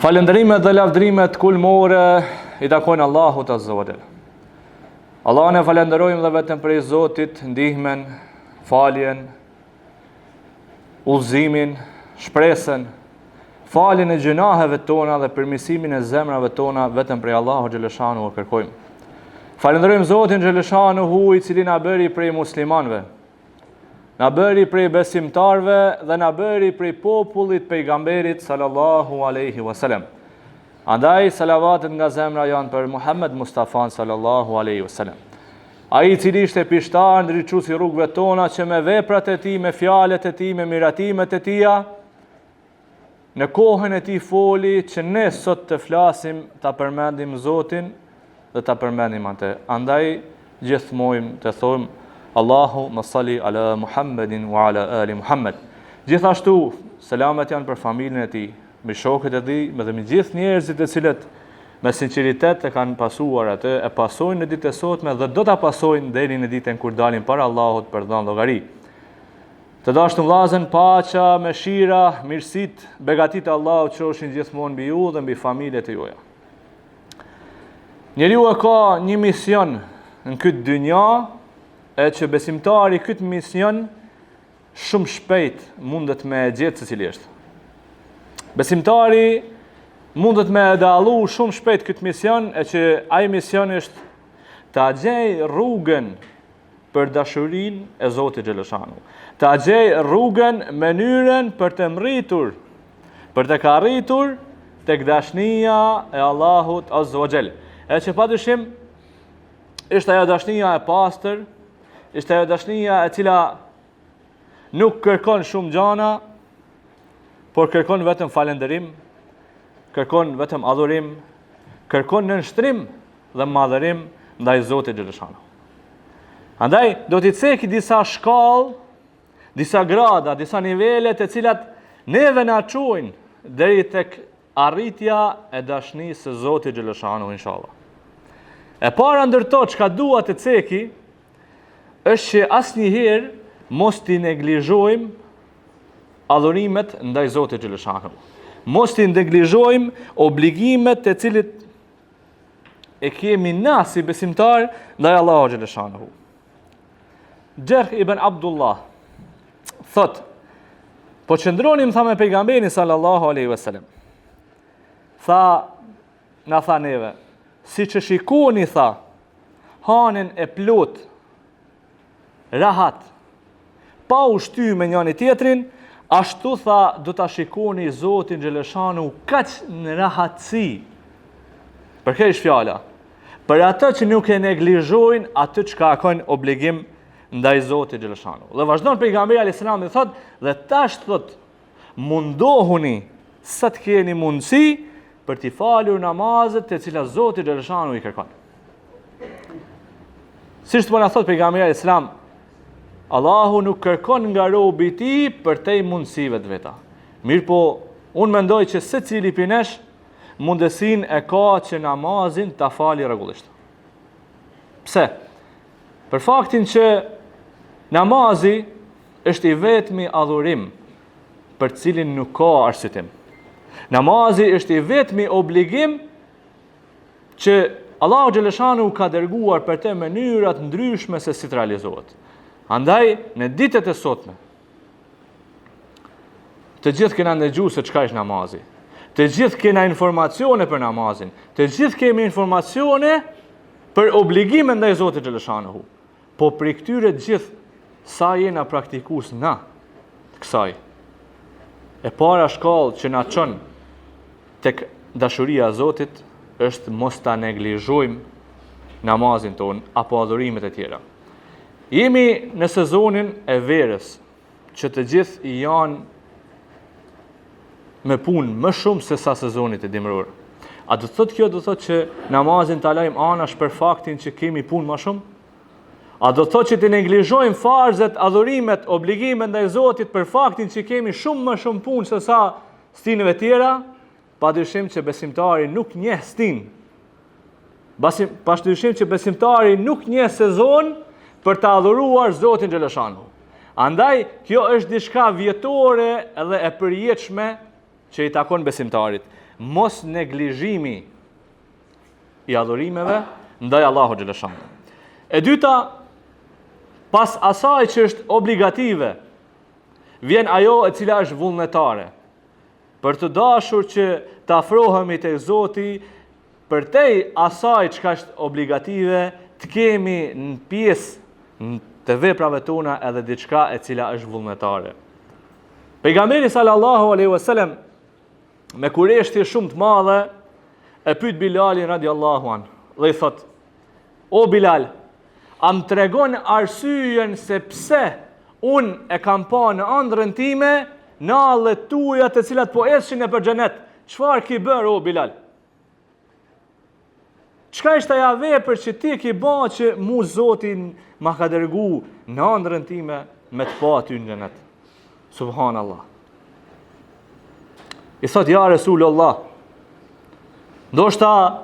Falënderimet dhe lavdrimet kulmore I takojnë Allahut Azza wa Jalla. Allahun e falenderojmë dhe vetëm prej Zotit ndihmen, faljen, udhëzimin, shpresën, faljen e gjunaheve tona dhe përmirësimin e zemrave tona vetëm prej Allahut xhaleshanu e kërkojmë. Falenderojmë Zotin xhaleshanu I cili na bëri prej muslimanëve, na bëri prej besimtarve dhe na bëri prej popullit pejgamberit sallallahu alaihi wasallam. Andaj salavatet nga zemra janë për Muhammed Mustafa sallallahu alaihi wasallam. Ai I cili ishte pishtar ndriçuesi rrugëve tona që me veprat e tij, me fjalët e tij, me miratimet e tija në kohën e tij foli që ne sot të flasim, ta përmendim Zotin dhe ta përmendim atë. Andaj gjithmonë të thojmë Allahumma salli ala Muhammedin wa ala ali Muhammed. Gjithashtu selamet janë për familjen e tij, me shokët e tij, me dhe me gjithë njerëzit e cilët me sinqeritet e kanë pasuar atë, e pasojnë në ditën e sotme dhe do ta pasojnë deri në ditën kur dalin para Allahut për dhënë llogari. Të dashur vëllezër, paqja, mëshira, mirësitë, begatitë e Allahut qofshin gjithmonë mbi ju dhe mbi familjet e juaja. Njeriu ka një mision në këtë dynja, e që besimtari këtë mision shumë shpejt mundet me gjetë se cili është. Besimtari mundet me dallu shumë shpejt këtë mision, e që ai mision është ta gjej rrugën për dashurinë e Zotit xhaleshanu. Ta gjej rrugën, mënyrën për të mritur, për të arritur tek dashnia e Allahut Azza wa Jall. E që padyshim është ajo dashnia e pastër, është ajo dashnia e cila nuk kërkon shumë gjana, por kërkon vetëm falënderim, kërkon vetëm adhurim, kërkon nënshtrim dhe madhërim ndaj Zotit xhaleshanu. Andaj do t'i ceki disa shkallë, disa grada, disa nivele të cilat neve na çojnë deri tek arritja e dashnisë së Zotit xhaleshanu inshallah. E para ndër to çka dua të ceki është që asnjëherë mos t'i neglizhojmë adhurimet ndaj Zotit xhaleshanu. Mos t'i neglizhojmë obligimet të cilit e kemi na si besimtar ndaj Allahut xhaleshanu. Gjerh ibn Abdullah thot, po qëndronim tha me pejgamberin sallallahu alaihi wasallam. Na tha neve, si që shikoni tha, hanën e plot, rahat, pa u shty me njëri tjetrin, ashtu tha do ta shikoni Zotin xhaleshanu kaq në rahatësi. Për kë është fjala? Për atë që nuk e neglizhojnë atë çka kanë obligim ndaj Zotit xhaleshanu. Dhe vazhdon pejgamberi alayhis salam dhe thot, dhe tash thot, mundohuni sa të keni mundësi për t'i falur namazet të cilat Zoti xhaleshanu I kërkon. Siç po na thot pejgamberi alayhis salam, Allahu nuk kërkon nga robi I tij për te mundësive të veta. Mirë po, unë mendoj që secili prej nesh mundësinë e ka që namazin ta fali rregullisht. Pse? Për faktin që namazi është I vetmi adhurim për cilin nuk ka arsyetim. Namazi është I vetmi obligim që Allahu xhaleshanu ka dërguar për të mënyra të ndryshme se si të realizohet. Andaj, në ditët e sotme, të gjithë kena ndëgju se çka është namazi. Të gjithë kena informacione për namazin. Të gjithë kemi informacione për obligime ndaj Zotit xhaleshanu. Po për këtyre gjithë, sa jena praktikues na të kësaj. E para shkallë që na çon tek dashuria e Zotit është mos ta neglizhojmë namazin ton apo adhurimet e tjera. Jemi në sezonin e verës, që të gjithë janë me punë më shumë se sa sezonit e dimror. A do të thotë kjo do të thotë që namazin ta lajm anash për faktin që kemi punë më shumë? A do të thotë që të neglizhojmë farzet, adhurimet, obligimet ndaj Zotit për faktin që kemi shumë më shumë punë se sa stinëve tjera? Padyshim që besimtari nuk njeh stin. Padyshim që besimtari nuk njeh sezon për të adhuruar Zotin xhaleshanu. Andaj, kjo është diçka vjetore edhe e përjetshme që I takon besimtarit. mos neglizhimi i adhurimeve ndaj Allahu xhaleshanu. E dyta, pas asaj që është obligative, vjen ajo e cila është vullnetare. Për të dashur që të afrohemi tek Zoti, përtej asaj çka është obligative, të kemi në pjesë të veprave tona edhe diçka e cila është vullnetare. Pejgamberi sallallahu alaihi wasallam me kureshtje shumë të madhe e pyet Bilalin radiallahu anhu dhe i thot: "O Bilal, a më tregon arsyeën se pse unë e kam pa në ëndrrën time nallet tuaja të cilat po ecshin nëpër xhenet. Çfarë ki bër o Bilal? Çka është ajo vepër që ti ki bë që mu Zoti ma ka dërgu në ëndrrën time me të pa ty në xhenet?" Subhanallah. I thot: "Ja Resulullah, ndoshta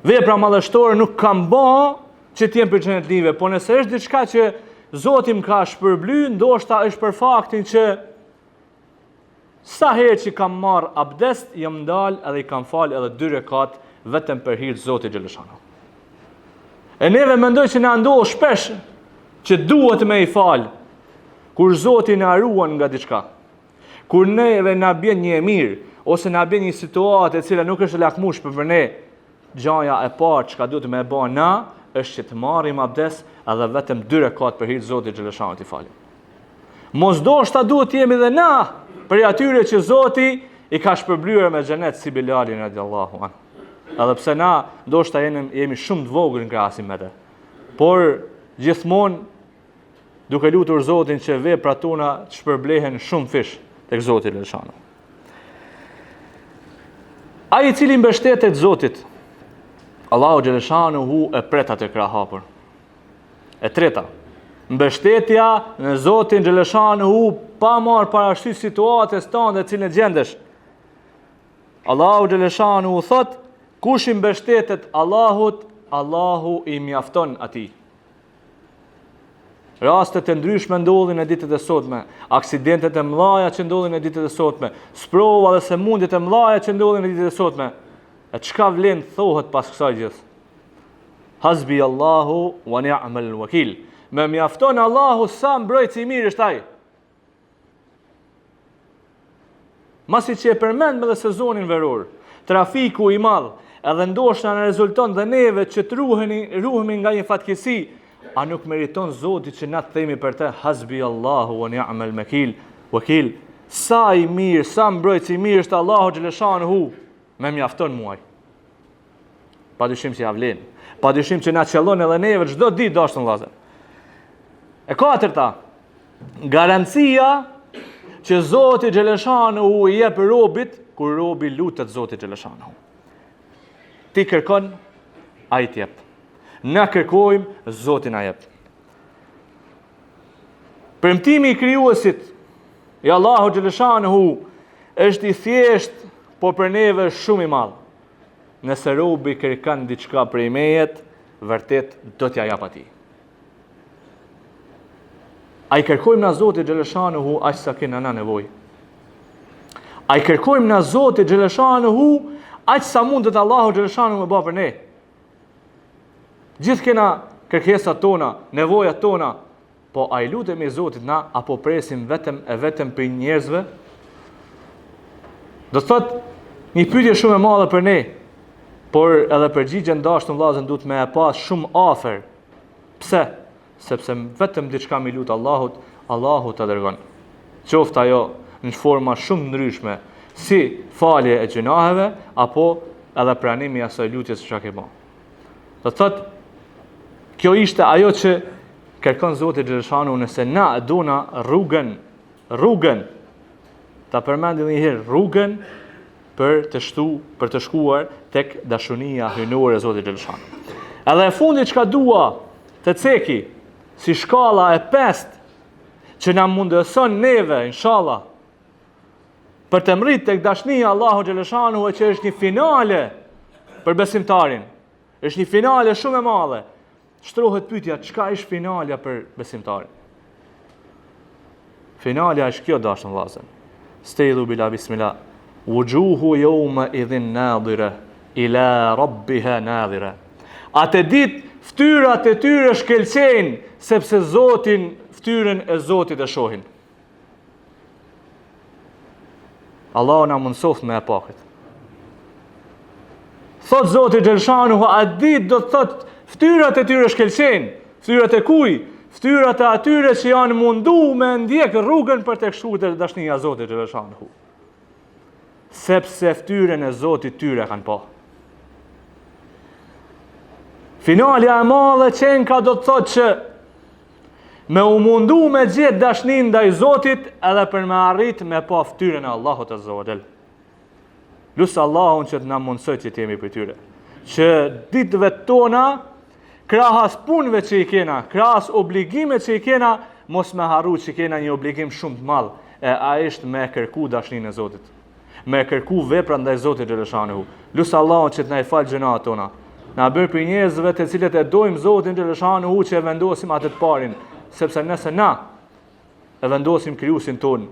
vepra madhështore nuk kam bë që t'jem për xhenetlive, po nëse është diçka që Zoti më ka shpërbly, ndoshta është për faktin që sa herë që kam marr abdest, jam ndal edhe i kam fal edhe 2 rekat vetëm për hir të Zotit xhaleshanu." E neve mendoj që na ndodh shpesh që duhet me i fal kur Zoti na ruan nga diçka. Kur neve na bën një mirë ose na bën një situatë e cila nuk është e lakmueshme për ne, gjaja e parë çka duhet me e bë na është që të marrim abdest edhe vetëm 2 rekat për hir të Zotit xhaleshanu t'i falim. Mos ndoshta duhet të jemi dhe na për atyre që Zoti i ka shpërblyer me xhenet si Bilalin radiallahu anhu. Edhe pse na ndoshta jemi shumë të vogël në krahasim me të. Por gjithmonë duke lutur Zotin që veprat tona të shpërblehen shumë fish tek Zoti xhaleshanu. Ai i cili mbështetet Zotit, Allahu xhaleshanu hu e pret atë krah hapur. E treta, mbështetja në Zotin xhaleshanu hu pa marrë parasysh situatës tënde të cilën gjendesh. Allahu xhaleshanu hu thot: "Kush i mbështetet Allahut, Allahu i mjafton atij." Rastet e ndryshme ndodhin në ditët e sotme, aksidentet e mëdha që ndodhin në ditët e sotme, sprova dhe sëmundjet e mëdha që ndodhin në ditët e sotme. E çka vlen thohet pas kësaj gjithë? Hasbi Allahu wa ni'mal wakil. Me mjafton Allahu sa mbrojtës i mirë është ai. Masi që e përmend me dhe sezonin veror, trafiku i madh, edhe ndoshta në rezulton dhe neve që të ruhemi nga një fatkeqësi, a nuk meriton Zoti që na të themi për të hasbi Allahu wa ni'mal wakil? Sa i mirë, sa mbrojtës i mirë është Allahu xhaleshanu hu, me mjafton muaj. Padyshim që ja vlen. Padyshim që na qellon edhe neve çdo ditë dashur vëllazër. E katërta, garancia që Zoti xhaleshanu hu i jep robit kur robi lutet Zotit xhaleshanu hu. Ti kërkon, ai t'jep. Na kërkojmë, Zoti na jep. Premtimi i krijuesit, i Allahu xhaleshanu hu, është i thjesht, po për neve shumë i madh. Nëse robi kërkon diçka prej meje, vërtet do t'ja jap atij. Ai kërkojmë na Zotit xhaleshanu hu aq sa kena na nevojë. Ai kërkojmë na Zotit xhaleshanu hu aq sa mundet Allahu xhaleshanu me bë për ne. Gjithë kena kërkesat tona, nevojat tona, po ai lutemi Zotit na apo presim vetëm për njerëzve? Do thot një pyetje shumë e madhe për ne, por edhe përgjigjen dashur vëllazër duhet me e pas shumë afër. Pse? Sepse vetëm diçka mi lut Allahut, Allahu ta dërgon. Qoftë ajo në forma shumë ndryshme, si falje e gjunaheve apo edhe pranimi i asaj lutjes që ke bën. Do thot kjo ishte ajo që kërkon Zoti xhaleshanu nëse na dona rrugën ta përmendim një herë rrugën për të shkuar tek dashunia hynore e Zotit xhaleshanu. Edhe e fundit çka dua të ceki si shkalla e 5 që na mundëson neve inshallah për të mrit tek dashnia Allahu xhaleshanu që është një finale për besimtarin. Është një finale shumë e madhe. Shtrohet pyetja, çka është finalja për besimtarin? Finalja është kjo dashur vëllazër. Stejdu bila bismillah. Wujuhu yawma idhin nadira ila rabbiha nadira. Atë ditë ftyrat e tyre shkelqejnë sepse Zotin, ftyrën e Zotit e shohin. Allah na mundsoft me e pakët. Thot Zoti Xhelshanu, atë ditë do të thot ftyrat e tyre shkelqejnë. Ftyrat e kuj? Ftyrat e atyre që janë mundu me ndjek rrugën për të kështuar të dashnia e Zotit Xhelshanu. Sepse ftyrën e Zotit tyre kanë pa. Finalja e madhe qenka do të thotë që me u mundu me gjetë dashnin ndaj Zotit edhe për me arrit me pa ftyrën e Allahut Azza wa Jall. Lusë Allahun që të na mundsoj që t'jemi për tyre. Që ditëve tona, krahas punëve që i kena, krahas obligime që i kena, mos me harru që kena një obligim shumë të madh, e ai është me kërku dashnin e Zotit. Me kërku vepra ndaj Zotit Xheleshanu. Lusë Allahun që të na i fal gjunat tona. Na bërë për njerëzve të cilët e dojmë Zotin Xheleshanu që e vendosim atë të parin, sepse nëse na e vendosim krijuesin ton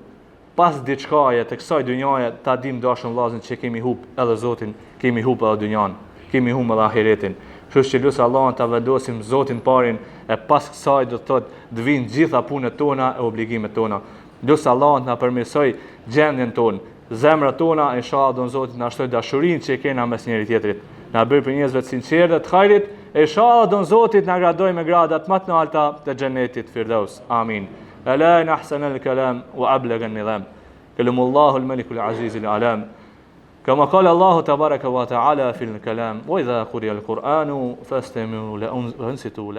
pas diçkaje të kësaj dynjaje, ta dim dashun vllazën që kemi hub edhe Zotin, kemi hub edhe dynjan, kemi hub edhe ahiretin. Kështu që lusë Allahun ta vendosim Zotin parin, e pas kësaj do të thotë të vinë gjitha punët tona e obligimet tona. Lusë Allahun na përmirësoj gjendjen tonë, zemrat tona, inshallah don Zoti na shtoj dashurinë që kena mes njëri tjetrit. Na bërë për njerëzve të sinqertë dhe të hajrit, e inshallah don Zotit na gradoj me gradat më të larta të xhenetit Firdaus. Amin. ألا أحسن الكلام وأبلغ النظام كلم الله الملك العزيز العلام كما قال الله تبارك وتعالى في الكلام وإذا قرئ القرآن فاستمعوا وأنصتوا